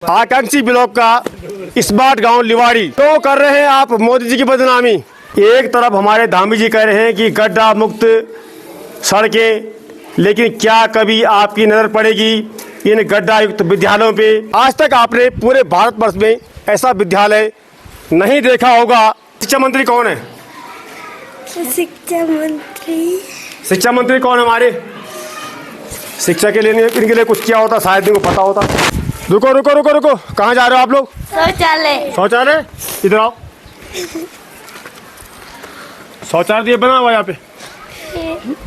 आकांक्षी ब्लॉक का स्मार्ट गांव लिवाड़ी। तो कर रहे हैं आप मोदी जी की बदनामी। एक तरफ हमारे धामी जी कह रहे हैं कि गड्ढा मुक्त सड़कें, लेकिन क्या कभी आपकी नजर पड़ेगी इन गड्ढा युक्त विद्यालयों पे? आज तक आपने पूरे भारतवर्ष में ऐसा विद्यालय नहीं देखा होगा। शिक्षा मंत्री कौन है? शिक्षा मंत्री कौन है हमारे? शिक्षा के लिए इनके लिए कुछ किया होता, शायद इनको पता होता। रुको रुको रुको रुको, कहाँ जा रहे हो आप लोग? शौचालय। शौचालय, इधर आओ। शौचालय दिए बना हुआ यहाँ पे?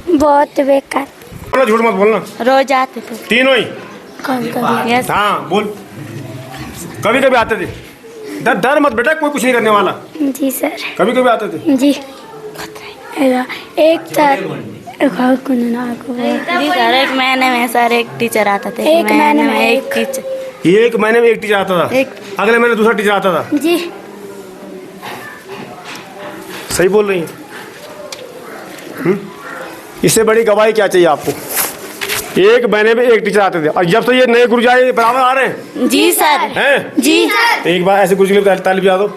बहुत बेकार। बोलो, झूठ मत बोलना। रोज आते थे तीनों ही? कभी हाँ बोल। कभी कभी आते थे? डर मत बेटा, कोई कुछ नहीं करने वाला। जी सर। कभी कभी आते थे? जी एक एक महीने में सर एक टीचर आता था। एक महीने में एक टीचर। एक महीने में एक टीचर आता था? अगले महीने दूसरा टीचर आता था? जी सही बोल रही हैं। इससे बड़ी गवाही क्या चाहिए आपको? एक महीने में एक टीचर आते थे, और जब से ये नए गुरु जी बराबर आ रहे हैं। जी सर। हैं? जी सर। एक बार ऐसे गुरु जी के ताली बजा दो।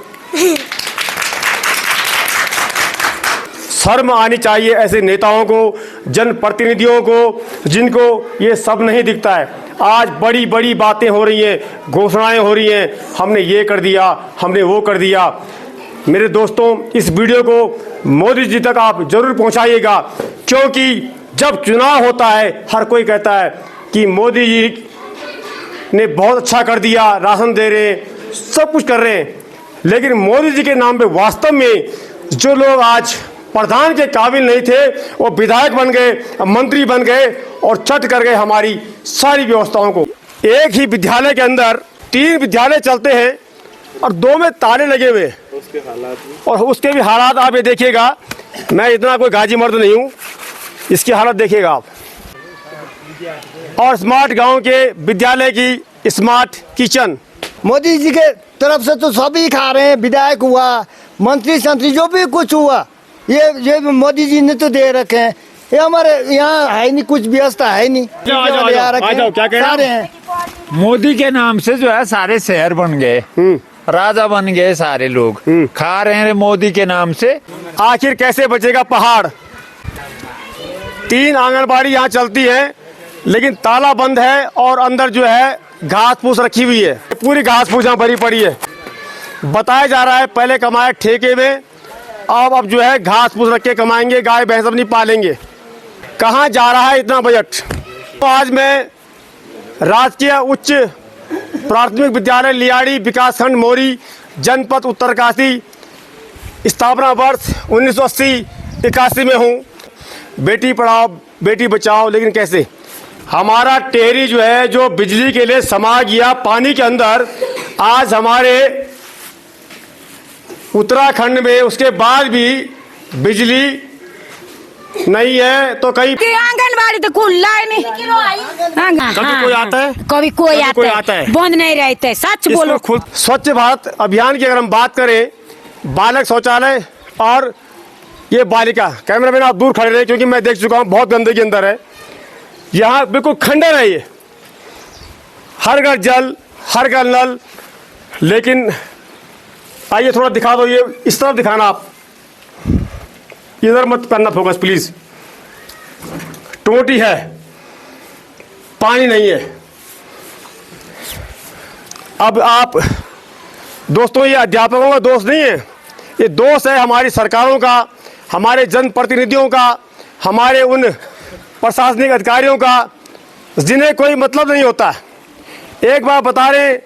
शर्म आनी चाहिए ऐसे नेताओं को, जनप्रतिनिधियों को, जिनको ये सब नहीं दिखता है। आज बड़ी बड़ी बातें हो रही हैं, घोषणाएं हो रही हैं, हमने ये कर दिया, हमने वो कर दिया। मेरे दोस्तों, इस वीडियो को मोदी जी तक आप जरूर पहुंचाइएगा, क्योंकि जब चुनाव होता है हर कोई कहता है कि मोदी जी ने बहुत अच्छा कर दिया, राशन दे रहे हैं, सब कुछ कर रहे हैं, लेकिन मोदी जी के नाम पे वास्तव में जो लोग आज प्रधान के काबिल नहीं थे वो विधायक बन गए, मंत्री बन गए और चट कर गए हमारी सारी व्यवस्थाओं को। एक ही विद्यालय के अंदर 3 विद्यालय चलते हैं और 2 में ताले लगे हुए, और उसके भी हालात आप ये देखिएगा। मैं इतना कोई गाजी मर्द नहीं हूँ, इसकी हालत देखिएगा आप। और स्मार्ट गांव के विद्यालय की स्मार्ट किचन। मोदी जी के तरफ से तो सभी खा रहे हैं, विधायक हुआ, मंत्री संतरी जो भी कुछ हुआ, ये मोदी जी ने तो दे रखे हैं। ये हमारे यहाँ है नहीं, कुछ व्यवस्था है नहीं। आ जाओ, क्या कह रहे हैं? मोदी के नाम से जो है सारे शहर बन गए, राजा बन गए, सारे लोग खा रहे हैं मोदी के नाम से। आखिर कैसे बचेगा पहाड़? 3 आंगनबाड़ी यहाँ चलती है, लेकिन ताला बंद है और अंदर जो है घास फूस रखी हुई है, पूरी घास फूस यहाँ भरी पड़ी है। बताया जा रहा है पहले कमाए ठेके में, अब जो है घास फूस रख के कमाएंगे, गाय भैंस अपनी पालेंगे। कहाँ जा रहा है इतना बजट? तो आज मैं राजकीय उच्च प्राथमिक विद्यालय लियाड़ी, विकासखंड मोरी, जनपद उत्तरकाशी, स्थापना वर्ष 1980-81 में हूँ। बेटी पढ़ाओ बेटी बचाओ, लेकिन कैसे? हमारा टेहरी जो है, जो बिजली के लिए समा गया पानी के अंदर, आज हमारे उत्तराखंड में उसके बाद भी बिजली नहीं है। तो कहीं आंगनबाड़ी तो खुला ही नहीं। कभी कोई आता है, कभी कोई आता है, बंद नहीं रहते। सच बोलो। खुद स्वच्छ भारत अभियान की अगर हम बात करें, बालक शौचालय और ये बालिका, कैमरामैन आप दूर खड़े रहे क्योंकि मैं देख चुका हूँ बहुत गंदगी अंदर है। यहाँ बिल्कुल खंडर है ये, हर घर जल, हर घर नल। लेकिन आइए थोड़ा दिखा दो, ये इस तरफ दिखाना, आप इधर मत करना फोकस प्लीज। टोटी है, पानी नहीं है। अब आप दोस्तों, ये अध्यापकों का दोष नहीं है, ये दोष है हमारी सरकारों का, हमारे जनप्रतिनिधियों का, हमारे उन प्रशासनिक अधिकारियों का, जिन्हें कोई मतलब नहीं होता। एक बार बता रहे,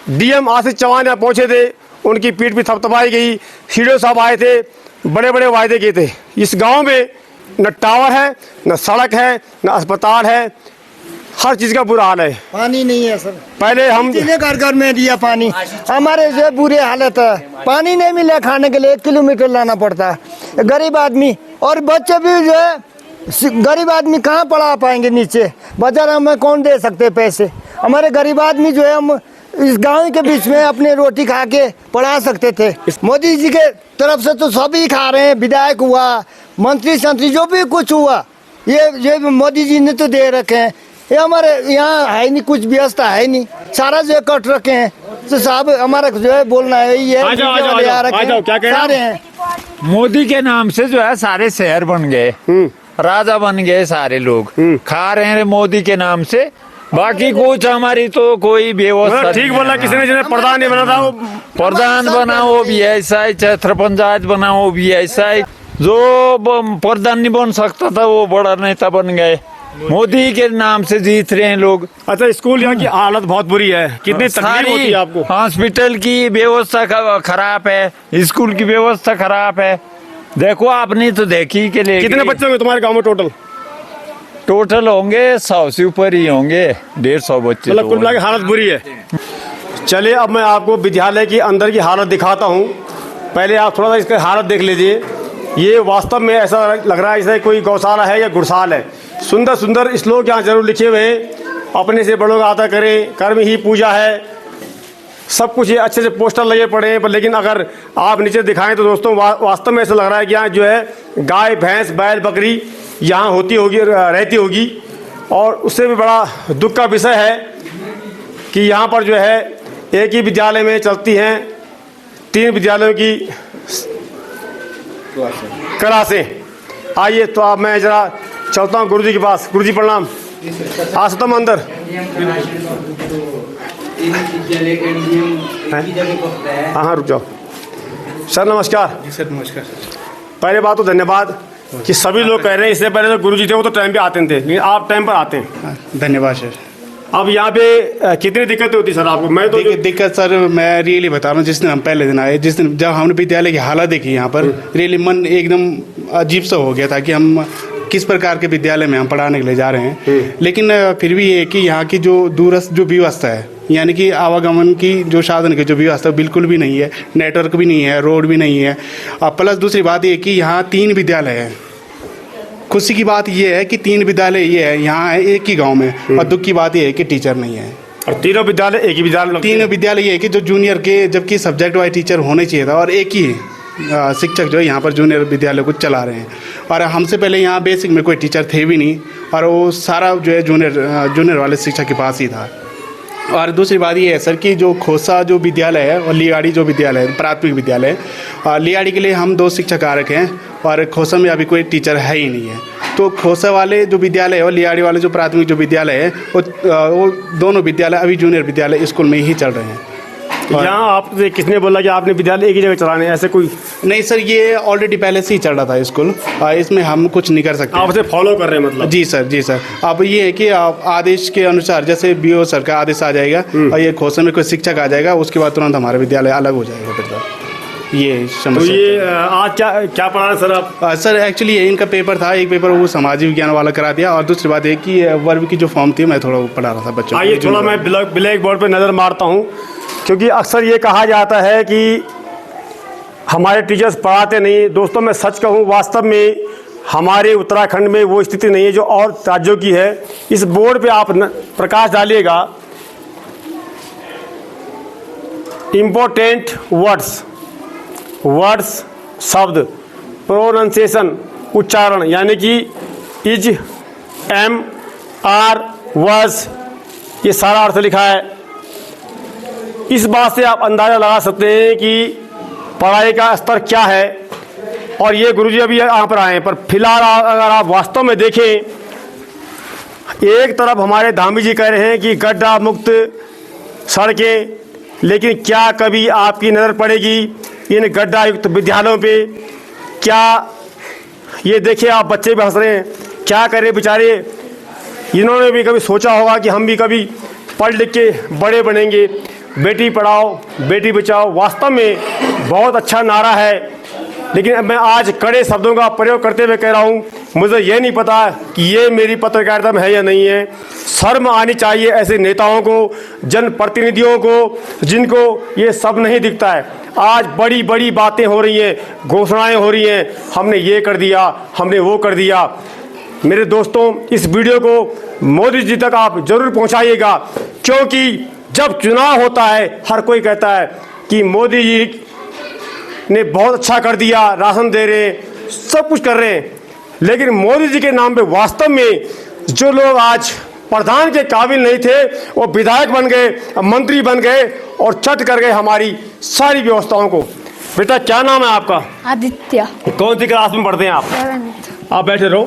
डीएम आशीष चौहान यहाँ पहुंचे थे, उनकी पीठ भी थपथपाई गई, सीडीओ साहब आए थे, बड़े बड़े वायदे किए थे। इस गांव में न टावर है, न सड़क है, न अस्पताल है, हर चीज का बुरा हाल है। पानी नहीं है सर। पहले हम घर घर में दिया पानी, हमारे जो बुरे हालत है, पानी नहीं मिले खाने के लिए 1 किलोमीटर लाना पड़ता है। गरीब आदमी और बच्चे भी जो है, गरीब आदमी कहाँ पढ़ा पाएंगे नीचे? बाजार हमें कौन दे सकते पैसे? हमारे गरीब आदमी जो है, हम इस गांव के बीच में अपने रोटी खा के पढ़ा सकते थे। मोदी जी के तरफ से तो सभी खा रहे हैं, विधायक हुआ, मंत्री संतरी जो भी कुछ हुआ, ये मोदी जी ने तो दे रखे हैं। ये हमारे यहाँ है नहीं, कुछ व्यवस्था है नहीं, सारा जो कट रखे हैं। तो साहब हमारा जो है बोलना है यही है, आ जाओ, मीडिया वाले आ जाओ, रखे आ जाओ, क्या कह रहे हैं? सारे हैं। मोदी के नाम से जो है सारे शहर बन गए, राजा बन गए सारे लोग, खा रहे हैं मोदी के नाम से। बाकी कुछ हमारी तो कोई व्यवस्था ठीक बोला किसी ने, जिन्हें प्रधान नहीं बना था वो प्रधान बना वो भी ऐसा ही, छत्र पंचायत बना वो भी ऐसा ही। जो प्रधान नहीं बन सकता था वो बड़ा नेता बन गए। मोदी के नाम से जीत रहे हैं लोग। अच्छा, स्कूल यहाँ की हालत बहुत बुरी है, कितनी तकलीफ होती है आपको? हॉस्पिटल की व्यवस्था खराब है, स्कूल की व्यवस्था खराब है। देखो आपने तो देखी के लिए। कितने बच्चे होंगे तुम्हारे गांव में टोटल? टोटल होंगे 100 से ऊपर ही होंगे, 150 बच्चे। मतलब कुल मिला के हालत बुरी है। चलिए अब मैं आपको विद्यालय की अंदर की हालत दिखाता हूँ। पहले आप थोड़ा सा इसकी हालत देख लीजिए। ये वास्तव में ऐसा लग रहा है जैसे कोई गौशाला है या गुड़साल है। सुंदर सुंदर श्लोक यहाँ जरूर लिखे हुए हैं, अपने से बड़ों का आदर करें, कर्म ही पूजा है, सब कुछ ये अच्छे से पोस्टर लगे पड़े हैं। पर लेकिन अगर आप नीचे दिखाएं तो दोस्तों वास्तव में ऐसा लग रहा है कि यहाँ जो है गाय भैंस बैल बकरी यहाँ होती होगी, रहती होगी। और उससे भी बड़ा दुख का विषय है कि यहाँ पर जो है एक ही विद्यालय में चलती हैं 3 विद्यालयों की क्लासें। आइए तो आप मैं जरा चलता हूँ गुरुजी के पास। गुरुजी प्रणाम। आ सकता हूँ अंदर? हाँ रुक जाओ। सर नमस्कार। जी सर नमस्कार। पहले बात तो धन्यवाद कि सभी लोग कह रहे हैं, इससे पहले तो गुरुजी थे वो तो टाइम पे आते थे, लेकिन आप टाइम पर आते हैं। धन्यवाद सर। अब यहाँ पे कितनी दिक्कतें होती सर आपको? मैं तो दिक्कत सर मैं रियली बता रहा हूँ, जिस दिन हम पहले दिन आए, जिस दिन जब हमने विद्यालय की हालत देखी यहाँ पर, रियली मन एकदम अजीब सा हो गया था कि हम किस प्रकार के विद्यालय में हम पढ़ाने के लिए जा रहे हैं। लेकिन फिर भी ये कि यहाँ की जो दूरस्थ जो व्यवस्था है, यानी कि आवागमन की जो साधन की जो व्यवस्था बिल्कुल भी नहीं है, नेटवर्क भी नहीं है, रोड भी नहीं है। प्लस दूसरी बात ये कि यहाँ 3 विद्यालय हैं। खुशी की बात ये है कि 3 विद्यालय ये है यहाँ है एक ही गांव में, और दुख की बात ये है कि टीचर नहीं है। और 3 विद्यालय एक ही विद्यालय? 3 विद्यालय ये है कि जो जूनियर के, जबकि सब्जेक्ट वाइज टीचर होने चाहिए था, और एक ही शिक्षक जो है यहाँ पर जूनियर विद्यालय को चला रहे हैं। और हमसे पहले यहाँ बेसिक में कोई टीचर थे भी नहीं, और वो सारा जो है जूनियर वाले शिक्षक के पास ही था। और दूसरी बात ये है सर कि जो खोसा जो विद्यालय है और लियाड़ी जो विद्यालय है, प्राथमिक विद्यालय, लियाड़ी के लिए हम 2 शिक्षक आ रखे हैं, और खोसा में अभी कोई टीचर है ही नहीं है। तो खोसा वाले जो विद्यालय है और लियाड़ी वाले जो प्राथमिक जो विद्यालय है, वो दोनों विद्यालय अभी जूनियर विद्यालय स्कूल में ही चल रहे हैं। यहाँ आपसे किसने बोला कि आपने विद्यालय एक ही जगह चलाने? ऐसे कोई नहीं सर, ये ऑलरेडी पहले से ही चल रहा था स्कूल, इसमें हम कुछ नहीं कर सकते। आप उसे फॉलो कर रहे हैं मतलब? जी सर, जी सर। अब ये है कि आप आदेश के अनुसार, जैसे BO सर का आदेश आ जाएगा और ये खोसे में कोई शिक्षक आ जाएगा, उसके बाद तुरंत हमारा विद्यालय अलग हो जाएगा फिर सर। ये समस्या। तो ये आज क्या पढ़ा रहे सर आप? सर एक्चुअली ये इनका पेपर था, एक पेपर वो सामाजिक विज्ञान वाला करा दिया, और दूसरी बात है कि वर्ग की जो फॉर्म थी मैं थोड़ा पढ़ा रहा था बच्चों को। आइए थोड़ा मैं ब्लैक बोर्ड पे नज़र मारता हूँ, क्योंकि अक्सर ये कहा जाता है कि हमारे टीचर्स पढ़ाते नहीं। दोस्तों मैं सच कहूँ, वास्तव में हमारे उत्तराखंड में वो स्थिति नहीं है जो और राज्यों की है। इस बोर्ड पे आप प्रकाश डालिएगा, इम्पोर्टेंट वर्ड्स शब्द, प्रोनाउंसिएशन उच्चारण, यानी कि इज, एम, आर, वर्स, ये सारा अर्थ लिखा है। इस बात से आप अंदाज़ा लगा सकते हैं कि पढ़ाई का स्तर क्या है। और ये गुरुजी अभी यहाँ पर आए हैं, पर फिलहाल अगर आप वास्तव में देखें, एक तरफ हमारे धामी जी कह रहे हैं कि गड्ढा मुक्त सड़कें, लेकिन क्या कभी आपकी नज़र पड़ेगी इन गड्ढा युक्त विद्यालयों पे? क्या ये देखिए आप बच्चे भी हंस रहे हैं, क्या करें बेचारे। इन्होंने भी कभी सोचा होगा कि हम भी कभी पढ़ लिख के बड़े बनेंगे। बेटी पढ़ाओ बेटी बचाओ वास्तव में बहुत अच्छा नारा है, लेकिन मैं आज कड़े शब्दों का प्रयोग करते हुए कह रहा हूँ, मुझे ये नहीं पता कि ये मेरी पत्रकारिता में है या नहीं है। शर्म आनी चाहिए ऐसे नेताओं को, जनप्रतिनिधियों को, जिनको ये सब नहीं दिखता है। आज बड़ी बड़ी बातें हो रही हैं, घोषणाएं हो रही हैं, हमने ये कर दिया, हमने वो कर दिया। मेरे दोस्तों, इस वीडियो को मोदी जी तक आप जरूर पहुंचाइएगा, क्योंकि जब चुनाव होता है हर कोई कहता है कि मोदी जी ने बहुत अच्छा कर दिया, राशन दे रहे हैं, सब कुछ कर रहे हैं, लेकिन मोदी जी के नाम पे वास्तव में जो लोग आज प्रधान के काबिल नहीं थे, वो विधायक बन गए, मंत्री बन गए और चट कर गए हमारी सारी व्यवस्थाओं को। बेटा क्या नाम है आपका? आदित्य। कौन सी क्लास में पढ़ते हैं आप? 7th। आप बैठे रहो।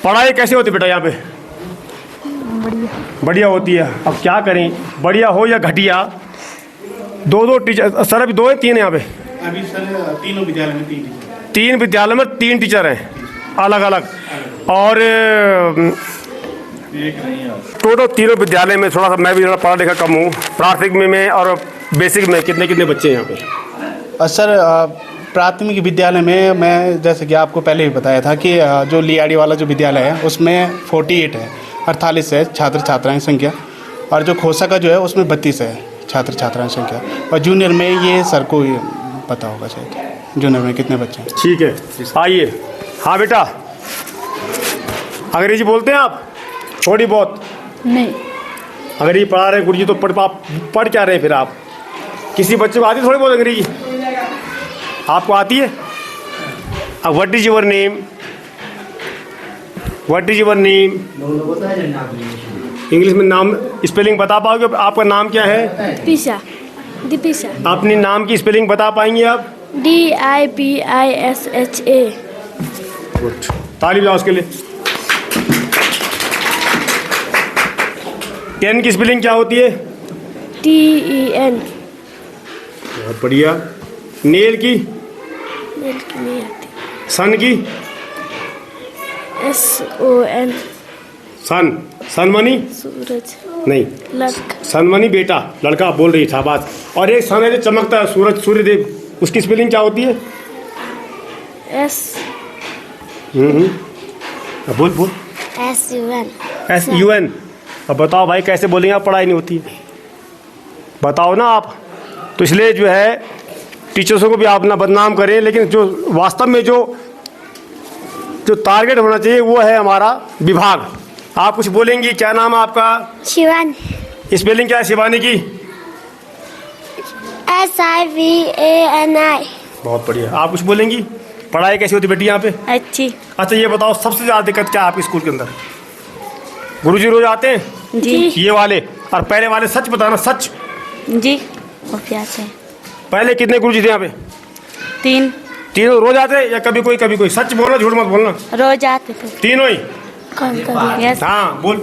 पढ़ाई कैसी होती है बेटा यहाँ पे? बढ़िया होती है। अब क्या करें, बढ़िया हो या घटिया, 2 टीचर सर, अभी 2 है 3 यहाँ पे? अभी सर तीनों विद्यालय में 3 टीचर। 3 विद्यालय में 3 टीचर हैं अलग अलग, और टोटल तीनों विद्यालय में थोड़ा सा मैं भी थोड़ा पढ़ा लिखा कम हूँ। प्राथमिक में और बेसिक में कितने बच्चे हैं यहाँ पे? सर प्राथमिक विद्यालय में मैं जैसे कि आपको पहले भी बताया था कि जो लियाड़ी वाला जो विद्यालय है उसमें 48 है, 48 है छात्र छात्राएं संख्या, और जो खोसा का जो है उसमें 32 है छात्र छात्राएं संख्या, और जूनियर में ये सर को पता होगा शायद जूनियर में कितने बच्चे हैं। ठीक है, आइए। हाँ बेटा, अंग्रेजी बोलते हैं आप? थोड़ी बहुत? नहीं। अंग्रेजी पढ़ा रहे गुरु जी तो पढ़ क्या रहे फिर आप? किसी बच्चे को आती थोड़ी बहुत अंग्रेजी? आपको आती है? अब what is your name? What is your name? English में नाम स्पेलिंग बता पाओगे? आपका नाम क्या है? दीपिशा। दीपिशा। अपनी नाम की स्पेलिंग बता पाएंगे आप? DIPISHA। गुड, ताली बजाओ उसके लिए। 10 की स्पेलिंग क्या होती है? TEN। बहुत बढ़िया। नेल की? नेल की नहीं आती। सन की? SON। सन मनी? सूरज। नहीं, लड़का। सन मनी बेटा, लड़का बोल रही था बात। और एक सन है जो चमकता है, सूरज, सूर्यदेव, उसकी स्पेलिंग क्या होती है? S। अब बोल। SUN। अब बताओ भाई कैसे बोलेंगे आप? पढ़ाई नहीं होती है, बताओ ना आप। तो इसलिए जो है टीचर्सों को भी आप ना बदनाम करें, लेकिन जो वास्तव में जो टारगेट होना चाहिए वो है हमारा विभाग। आप कुछ बोलेंगी? क्या नाम है आपका? शिवानी। स्पेलिंग क्या है शिवानी की? SIVANI। बहुत बढ़िया। आप कुछ बोलेंगी? पढ़ाई कैसी होती बेटी यहाँ पे? अच्छी। अच्छा ये बताओ, सबसे ज़्यादा दिक्कत क्या है आपके स्कूल के अंदर? गुरुजी रोज आते हैं? जी। ये वाले और पहले वाले? सच बताना, सच। जी, वो भी आते हैं। पहले कितने गुरुजी थे यहाँ पे? 3। तीनों रोज आते हैं या कभी कोई? सच बोलना, झूठ मत बोलना। रोज आते थे। तीनों ही? यस। हाँ बोल।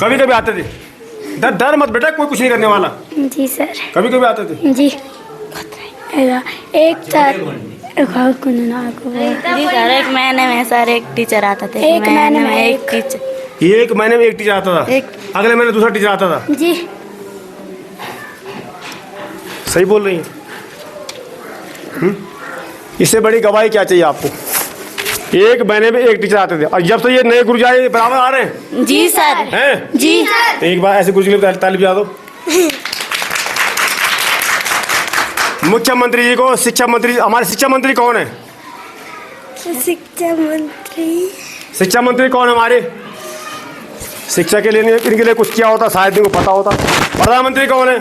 कभी आते थे? डर मत बेटा, कोई कुछ नहीं करने वाला। जी सर। कभी आते थे? जी। एक सर, एक महीने में सर एक टीचर आता था। एक महीने में एक टीचर। एक महीने में एक टीचर आता था? अगले महीने दूसरा टीचर आता था? जी। सही बोल रही हैं? इससे बड़ी गवाही क्या चाहिए आपको? एक महीने में एक टीचर आते थे, और जब से ये नए गुरु जाए बराबर आ रहे हैं? जी सर। हैं? जी। तो एक बार ऐसे गुरु के लिए ताली बजा दो। मुख्यमंत्री जी को, शिक्षा मंत्री, हमारे शिक्षा मंत्री कौन है? शिक्षा मंत्री कौन है हमारे? शिक्षा के लिए इनके लिए कुछ किया होता शायद इनको पता होता। प्रधानमंत्री कौन है?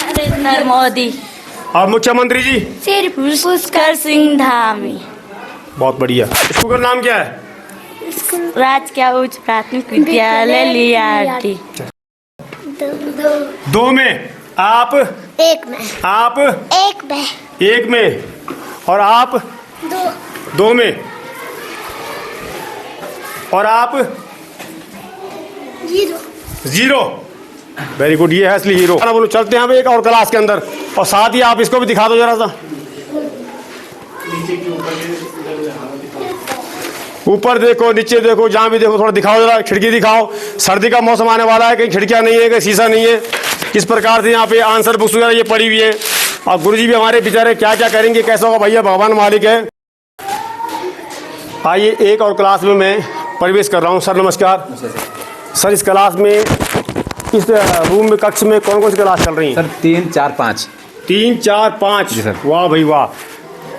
नरेंद्र मोदी। और मुख्यमंत्री जी? पुष्कर सिंह धामी। बहुत बढ़िया। स्कूल का नाम क्या है? राजकीय उच्च प्राथमिक विद्यालय लियाड़ी। 2 में। आप? 1 में। आप? 1 में। 1 में। और आप? 2 में। और आप? 0। वेरी गुड, ये है असली हीरो। बोलो, चलते हैं अब एक और क्लास के अंदर, और साथ ही आप इसको भी दिखा दो जरा सा। ऊपर देखो, नीचे देखो, जहाँ भी देखो, थोड़ा दिखाओ जरा। खिड़की दिखाओ, सर्दी का मौसम आने वाला है, कहीं खिड़कियाँ नहीं है, कहीं शीशा नहीं है। किस प्रकार से यहाँ पे आंसर बुक्स वगैरह ये पड़ी हुई है, और गुरुजी भी हमारे बेचारे क्या क्या करेंगे, कैसा होगा, भैया भगवान मालिक है। आइए एक और क्लास में मैं प्रवेश कर रहा हूँ। सर नमस्कार। सर इस क्लास में, इस रूम में, कक्ष में कौन कौन सी क्लास चल रही है? सर 3, 4, 5। 3, 4, 5। जी सर। वाह भाई वाह।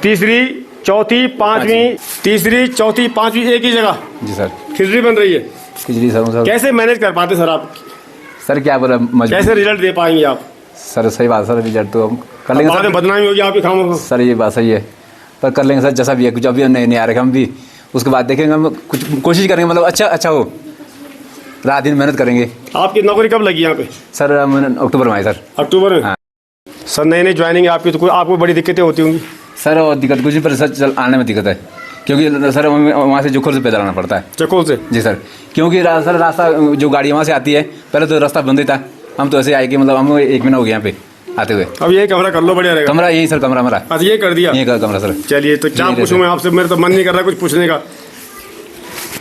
तीसरी, चौथी, पांचवी, तीसरी, चौथी, पांचवी एक ही जगह? जी सर। खिचड़ी बन रही है? खिचड़ी सर। कैसे मैनेज कर पाते सर आप? सर क्या बोला, कैसे रिजल्ट दे पाएंगे आप? सर सही बात सर, रिजल्ट तो हम कर लेंगे सर। बदनामी होगी आपकी खामों। सर ये बात सही है, पर कर लेंगे सर, जैसा भी है। कुछ अभी नहीं आ रहे हम भी, उसके बाद देखेंगे हम, कुछ कोशिश करेंगे मतलब अच्छा हो, रात दिन मेहनत करेंगे। आपकी नौकरी कब लगी यहाँ पे? सर हम अक्टूबर में आए सर। अक्टूबर में? हाँ। सर नई ज्वाइनिंग है आपकी, तो आपको बड़ी दिक्कतें होती होंगी? सर और दिक्कत कुछ नहीं, पर सर आने में दिक्कत है, क्योंकि सर वहाँ से जुखोल से पैदल आना पड़ता है। चकोल से? जी सर, क्योंकि सर रास्ता जो गाड़ी वहाँ से आती है, पहले तो रास्ता बंद ही था, हम तो ऐसे आए कि मतलब हम 1 महीना हो गया यहाँ पे आते हुए। अब ये कमरा कर लो, बढ़िया रहेगा। कमरा यही सर, कमरा हमारा आज ये कर दिया? ये कमरा सर। चलिए, तो क्या पूछूं मैं आपसे, मेरा तो मन नहीं कर रहा कुछ पूछने का।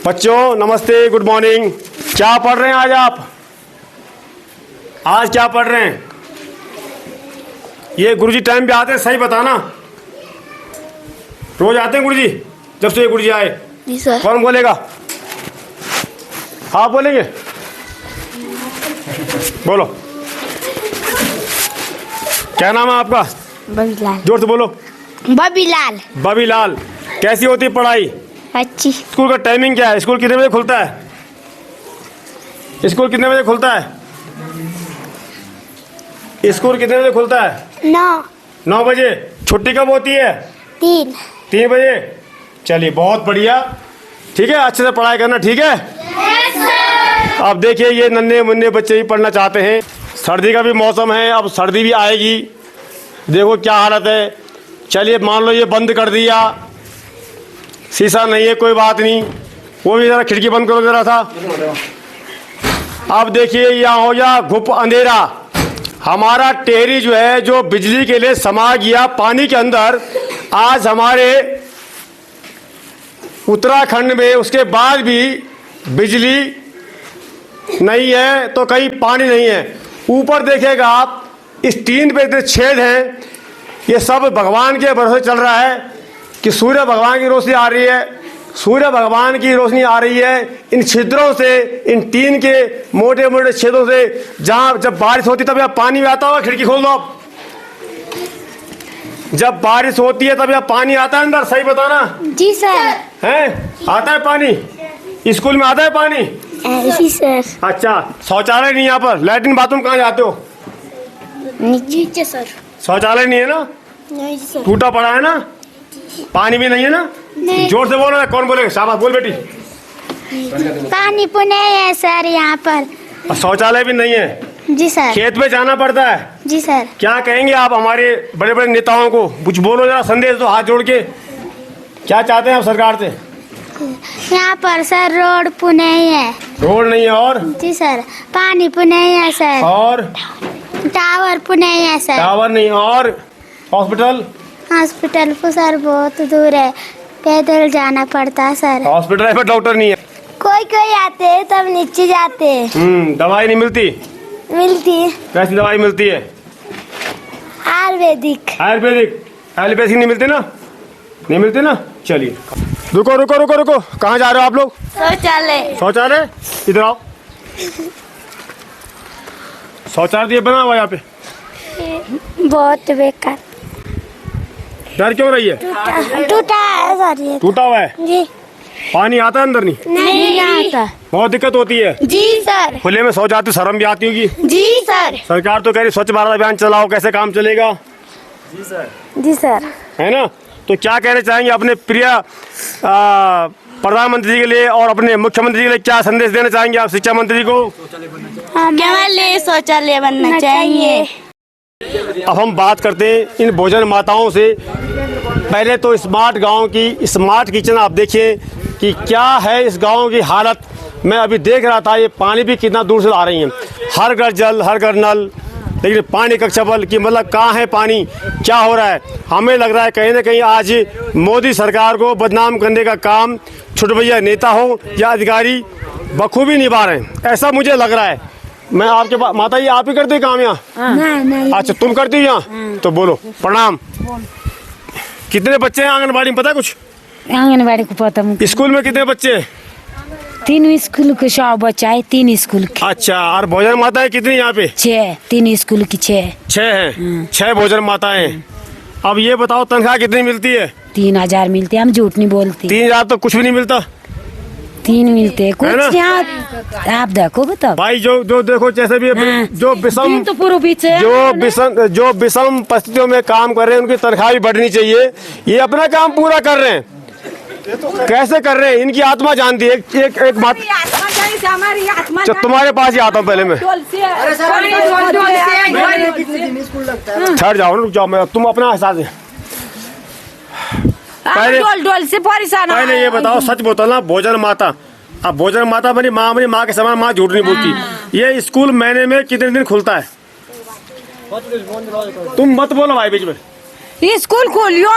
बच्चों नमस्ते, गुड मॉर्निंग। क्या पढ़ रहे हैं आज आप? आज क्या पढ़ रहे हैं? ये गुरुजी टाइम पे आते हैं, सही बताना। रोज आते हैं गुरुजी? जब से ये गुरुजी आए? जी सर। कौन बोलेगा? आप बोलेंगे? बोलो, क्या नाम है आपका? बबीलाल। जोर से बोलो। बबीलाल। बबीलाल। कैसी होती है पढ़ाई? अच्छी। स्कूल का टाइमिंग क्या है? स्कूल कितने बजे खुलता है? स्कूल कितने बजे खुलता है? स्कूल कितने बजे खुलता है? 9 बजे। छुट्टी कब होती है? 3 बजे। चलिए, बहुत बढ़िया। ठीक है, अच्छे से पढ़ाई करना, ठीक है? अब देखिए, ये नन्हे मुन्ने बच्चे ही पढ़ना चाहते हैं। सर्दी का भी मौसम है, अब सर्दी भी आएगी। देखो क्या हालत है। चलिए, मान लो ये बंद कर दिया, शीशा नहीं है, कोई बात नहीं, वो भी जरा खिड़की बंद करो जरा सा। अब देखिए, यहाँ हो गया घुप अंधेरा। हमारा टेहरी जो है, जो बिजली के लिए समा गया पानी के अंदर, आज हमारे उत्तराखंड में उसके बाद भी बिजली नहीं है, तो कहीं पानी नहीं है। ऊपर देखिएगा आप, इस टीन पे इतने छेद हैं, ये सब भगवान के भरोसे चल रहा है कि सूर्य भगवान की रोशनी आ रही है, सूर्य भगवान की रोशनी आ रही है इन छिद्रों से, इन टीन के मोटे मोटे छेदों से, जहाँ जब बारिश होती तब यहाँ पानी आता होगा। खिड़की खोल दो आप। जब बारिश होती है तब यहाँ पानी आता है अंदर, सही बताना। जी सर। है? आता है पानी? स्कूल में आता है पानी? जी सर। अच्छा, शौचालय नहीं यहाँ पर? लैट्रिन बाथरूम कहाँ जाते हो? नीचे सर। शौचालय नहीं है ना? नहीं सर। टूटा पड़ा है ना? पानी भी नहीं है ना? नहीं। जोर से बोलो, कौन बोलेगा? शाबाश, बोल बेटी। पानी पुणे है सर यहाँ पर। और शौचालय भी नहीं है? जी सर। खेत में जाना पड़ता है? जी सर। क्या कहेंगे आप हमारे बड़े बड़े नेताओं को? कुछ बोलो जरा, संदेश दो हाथ जोड़ के। क्या चाहते हैं आप सरकार से? यहाँ पर सर रोड पुणे है। रोड नहीं है? और? जी सर। पानी पुणे है सर। और? टावर पुणे है सर। टावर नहीं? और? हॉस्पिटल? हॉस्पिटल को सर बहुत दूर है, पैदल जाना पड़ता है सर। हॉस्पिटल में डॉक्टर नहीं है? कोई आते हैं तब नीचे जाते हैं। दवाई नहीं मिलती? मिलती है। कैसी दवाई मिलती है? आयुर्वेदिक। आयुर्वेदिक? एलोपैथिक नहीं मिलती ना? नहीं मिलती ना? चलिए, रुको रुको रुको रुको, कहाँ जा रहे हो आप लोग? शौचालय। शौचालय? इधर आओ। शौचालय ये बना हुआ यहाँ पे? बहुत बेकार। डर क्यों रही है? टूटा है सर ये। टूटा हुआ है? जी। पानी आता है अंदर? नहीं आता। बहुत दिक्कत होती है? जी सर। खुले में शौच आती, शर्म भी आती होगी? जी सर। सरकार तो कह रही स्वच्छ भारत अभियान चलाओ, कैसे काम चलेगा? जी सर। है ना? तो क्या कहना चाहेंगे अपने प्रिय प्रधानमंत्री जी के लिए और अपने मुख्यमंत्री के लिए? क्या संदेश देना चाहेंगे आप शिक्षा मंत्री को? हमारे शौचालय बनना चाहिए। अब हम बात करते हैं इन भोजन माताओं से। पहले तो स्मार्ट गांव की स्मार्ट किचन आप देखिए कि क्या है इस गांव की हालत। मैं अभी देख रहा था, ये पानी भी कितना दूर से ला रही हैं, हर घर जल, हर घर नल, लेकिन पानी का छबल कि मतलब कहाँ है पानी, क्या हो रहा है? हमें लग रहा है कहीं ना कहीं आज मोदी सरकार को बदनाम करने का काम छोटे भैया नेता हो या अधिकारी बखूबी निभा रहे हैं, ऐसा मुझे लग रहा है। मैं आपके पास, माता जी आप ही करते हो काम यहाँ? नहीं। अच्छा, तुम करती हो यहाँ? तो बोलो प्रणाम। कितने बच्चे हैं आंगनबाड़ी में, पता है कुछ? आंगनबाड़ी को पता मुझे। स्कूल में कितने बच्चे हैं? 3 स्कूल के 100 बच्चा है, 3 स्कूल के। अच्छा, और भोजन माताएं कितनी यहाँ पे? 6, 3 स्कूल की 6 हैं। 6 भोजन माताएं हैं। अब ये बताओ तनख्वाह कितनी मिलती है? 3000 मिलते, हम झूठ नहीं बोलते। 3000 तो कुछ भी नहीं मिलता। 3 मिलते कुछ ना? यहाँ आप देखो बताओ भाई जो देखो जैसे भी हाँ। जो विषम तो पूरा बीच है जो विषम परिस्थितियों में काम कर रहे हैं उनकी तनख्वाह भी बढ़नी चाहिए। ये अपना काम पूरा कर रहे हैं, कैसे कर रहे हैं, इनकी आत्मा जानती है। एक बात, तुम्हारे पास ही आता हूँ पहले मैं। ठहर जाओ ना, रुक जाओ, मैं तुम अपना एहसास है। डोल से परेशान। पहले ये बताओ, सच बोलो, भोजन माता, अब भोजन माता मेरी माँ के समान, माँ झूठ नहीं बोलती। ये स्कूल महीने में कितने दिन खुलता है? तुम मत बोलो भाई बीच में। स्कूल खोलियो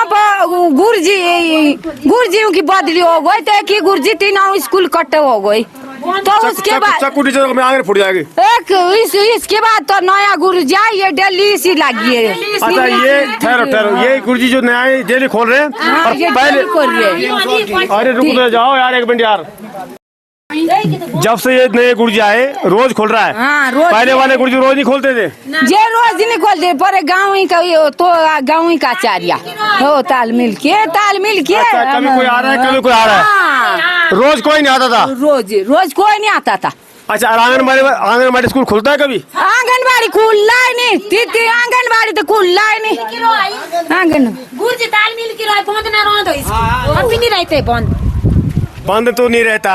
गुरुजी की बदली हो गई, तो कि गुरुजी 3 स्कूल कट हो गई, तो उसके बाद चक्कू टीचर को मैं आगे फुट जाएगी। इसके बाद तो नया गुरुजी ये दिल्ली सी लगी है। अच्छा, ये ठहरो, ये गुरुजी जो नया डेली खोल रहे हैं, और पहले, अरे रुक तो जाओ यार, 1 मिनट यार। जब से ये नए गुरुजी आए रोज खोल रहा है। हाँ, रोज। पहले वाले गुरुजी रोज नहीं खोलते थे। जे रोज नहीं खोलते, पर गाँव ही का तो गाँव ही का चारिया हो, ताल मिल के अच्छा, कभी कोई आ रहा है, कभी कोई आ रहा है, रोज कोई नहीं आता था। रोज कोई नहीं आता था। अच्छा, आंगनबाड़ी स्कूल खुलता है कभी? आंगनबाड़ी खुला ही नहीं, तीती आंगनबाड़ी तो खुला ही नहीं। आंगन गुरुजी ताल मिल के रहे, बंद ना रहो, तो हम भी नहीं रहते बंद तो नहीं रहता।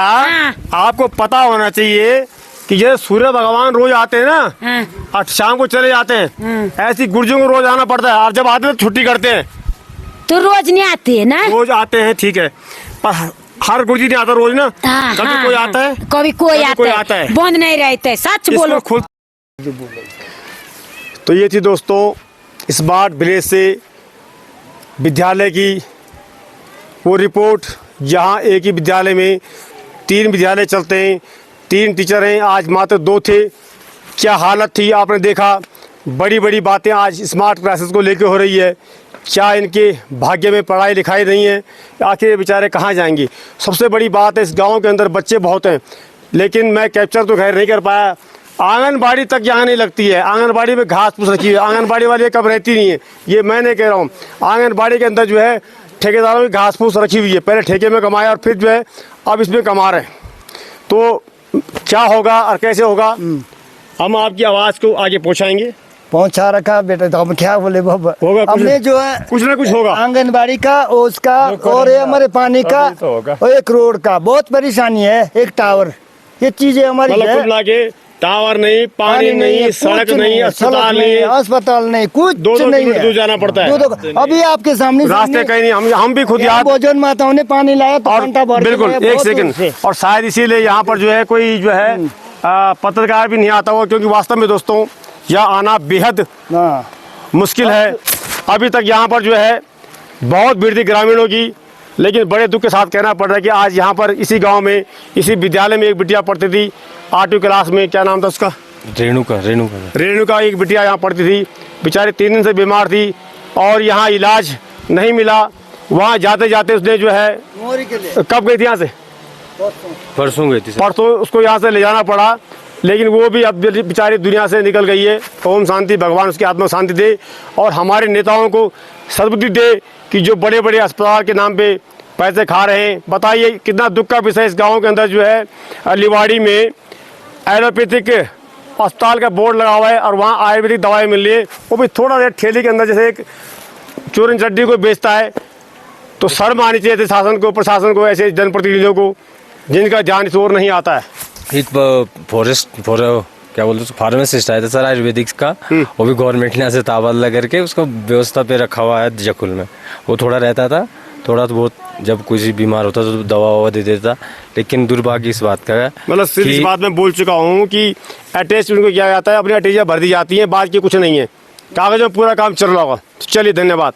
आपको पता होना चाहिए कि ये सूर्य भगवान रोज आते हैं ना, और शाम को चले जाते हैं, ऐसी गुरुजियों को रोज आना पड़ता है, और जब आते हैं तो छुट्टी करते हैं। तो रोज नहीं आते है ना? रोज आते हैं, ठीक है, पर हर गुरुजी नहीं आता रोज ना। कभी कोई आता है, कभी कोई आता है, बंद नहीं रहते। सच बोलो। तो ये थी दोस्तों स्मार्ट विलेज से विद्यालय की वो रिपोर्ट, जहाँ एक ही विद्यालय में 3 विद्यालय चलते हैं, 3 टीचर हैं, आज मात्र 2 थे। क्या हालत थी आपने देखा। बड़ी बड़ी बातें आज स्मार्ट क्लासेस को लेकर हो रही है। क्या इनके भाग्य में पढ़ाई लिखाई नहीं है? आखिर ये बेचारे कहाँ जाएंगे? सबसे बड़ी बात है, इस गांव के अंदर बच्चे बहुत हैं, लेकिन मैं कैप्चर तो खैर नहीं कर पाया। आंगनबाड़ी तक यहाँ नहीं लगती है, आंगनबाड़ी में घास फूस रखी है, आंगनबाड़ी वाली कब रहती नहीं है, ये मैं नहीं कह रहा हूँ। आंगनबाड़ी के अंदर जो है ठेकेदारों की घास फूस रखी हुई है, पहले ठेके में कमाया और फिर जो है अब इसमें कमा रहे हैं। तो क्या होगा और कैसे होगा, हम आपकी आवाज़ को आगे पहुँचाएंगे। पहुंचा रखा बेटा, तो हम क्या बोले बाबा, होगा हमने जो है कुछ ना कुछ होगा। आंगनबाड़ी का, उसका, और ये हमारे पानी का, और 1 रोड का बहुत परेशानी है, एक टावर, ये चीजें हमारी मतलब कुल लाके टावर नहीं, पानी नहीं, सड़क नहीं, अस्पताल नहीं, कुछ नहीं है, दूर जाना पड़ता है। अभी आपके सामने रास्ते कहीं नहीं, हम भी खुद याद, भोजन माताओं ने पानी लाया तो घंटा भर, बिल्कुल 1 सेकंड, और शायद इसीलिए यहाँ पर जो है कोई जो है पत्रकार भी नहीं आता हुआ, क्योंकि वास्तव में दोस्तों यहाँ आना बेहद मुश्किल है। अभी तक यहाँ पर जो है बहुत भीड़ थी ग्रामीणों की, लेकिन बड़े दुख के साथ कहना पड़ रहा है कि आज यहाँ पर इसी गांव में, इसी विद्यालय में एक बिटिया पढ़ती थी 8वीं क्लास में, क्या नाम था उसका? रेणुका एक बिटिया यहाँ पढ़ती थी, बेचारी 3 दिन से बीमार थी और यहाँ इलाज नहीं मिला। वहाँ जाते जाते उसने जो है, कब गई थी यहाँ से? परसों गई थी। परसों उसको यहाँ से ले जाना पड़ा, लेकिन वो भी अब बेचारी दुनिया से निकल गई है। ओम शांति, भगवान उसकी आत्मा शांति दे, और हमारे नेताओं को सद्बुद्धि दे कि जो बड़े बड़े अस्पताल के नाम पे पैसे खा रहे हैं। बताइए कितना दुख का विषय, इस गांव के अंदर जो है लिवाड़ी में एलोपैथिक अस्पताल का बोर्ड लगा हुआ है और वहाँ आयुर्वेदिक दवाई मिल रही है, वो भी थोड़ा देर ठेले के अंदर, जैसे एक चूरन चड्डी को बेचता है। तो शर्म आनी चाहिए थी शासन को, प्रशासन को, ऐसे जनप्रतिनिधियों को जिनका जान शोर नहीं आता है। एक क्या बोलते हैं, फार्मासिस्ट आया था सर आयुर्वेदिक का, वो भी गवर्नमेंट ने ऐसे ताबादला करके उसको व्यवस्था पे रखा हुआ है जकुल में। वो थोड़ा रहता था, थोड़ा तो बहुत, जब कोई बीमार होता तो दवा ववा दे देता, लेकिन दुर्भाग्य इस बात का है, मतलब सिर्फ इस बात में बोल चुका हूँ कि अटैच उनको किया जाता है, अपनी अटैचियाँ भर दी जाती हैं, बात की कुछ नहीं है, कागज में पूरा काम चल रहा होगा। चलिए, धन्यवाद।